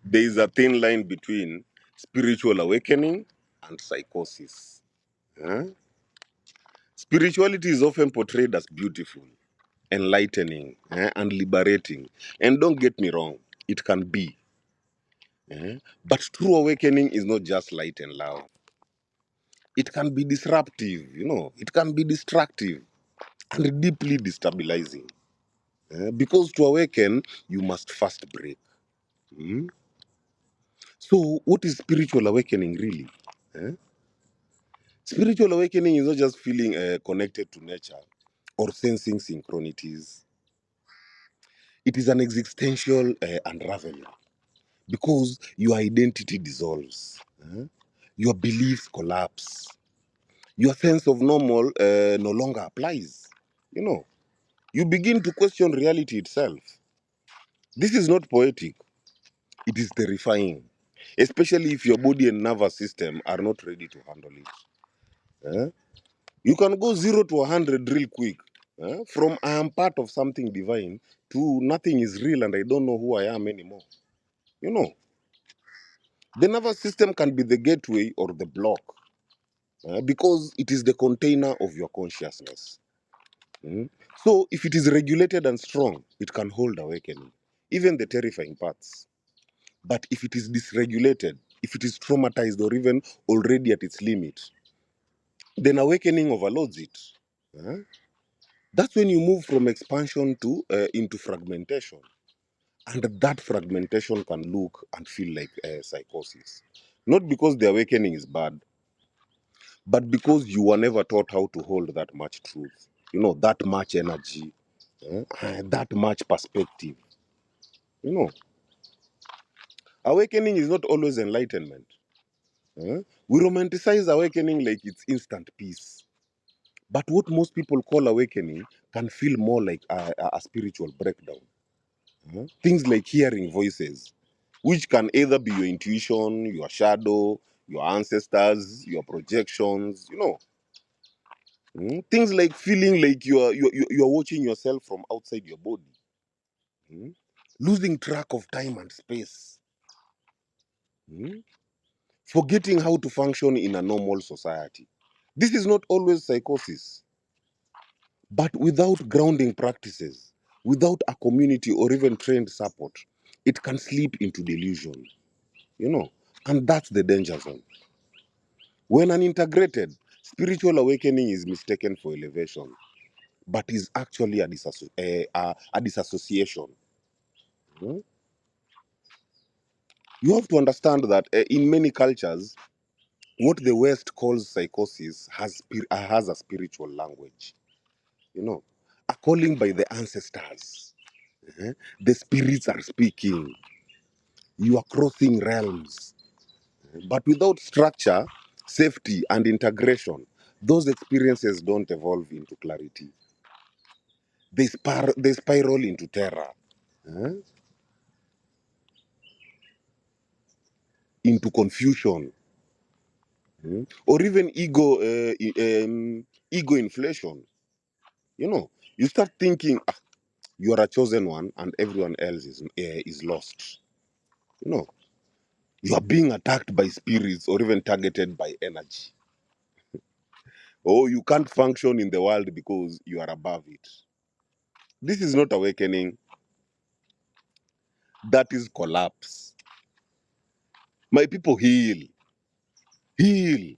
There is a thin line between spiritual awakening and psychosis. Huh? Spirituality is often portrayed as beautiful, enlightening, and liberating. And don't get me wrong, it can be. But true awakening is not just light and love. It can be disruptive, it can be destructive and deeply destabilizing. Because to awaken, you must first break. Mm? So, what is spiritual awakening really? Eh? Spiritual awakening is not just feeling connected to nature or sensing synchronities. It is an existential unraveling because your identity dissolves, your beliefs collapse, your sense of normal no longer applies. You know, you begin to question reality itself. This is not poetic, it is terrifying, especially if your body and nervous system are not ready to handle it. Eh? You can go 0 to 100 real quick. From I am part of something divine to nothing is real and I don't know who I am anymore. You know, the nervous system can be the gateway or the block because it is the container of your consciousness. Mm. So, if it is regulated and strong, it can hold awakening, even the terrifying parts. But if it is dysregulated, if it is traumatized or even already at its limit, then awakening overloads it. Uh, That's when you move from expansion to into fragmentation, and that fragmentation can look and feel like psychosis. Not because the awakening is bad, but because you were never taught how to hold that much truth. That much energy, that much perspective. You know, awakening is not always enlightenment. We romanticize awakening like it's instant peace. But what most people call awakening can feel more like a spiritual breakdown. Things like hearing voices, which can either be your intuition, your shadow, your ancestors, your projections, Things like feeling like you're watching yourself from outside your body. Mm. Losing track of time and space. Mm. Forgetting how to function in a normal society. This is not always psychosis, but without grounding practices, without a community or even trained support, it can slip into delusion, you know, and that's the danger zone. When unintegrated, spiritual awakening is mistaken for elevation, but is actually a disassociation. Hmm? You have to understand that in many cultures, what the West calls psychosis has a spiritual language, a calling by the ancestors. The spirits are speaking. You are crossing realms. But without structure, safety, and integration, those experiences don't evolve into clarity. They spiral into terror, eh, into confusion, or even ego inflation. You know, you start thinking, you are a chosen one, and everyone else is lost. You know, you are being attacked by spirits or even targeted by energy. Or you can't function in the world because you are above it. This is not awakening, that is collapse. My people, heal. Heal.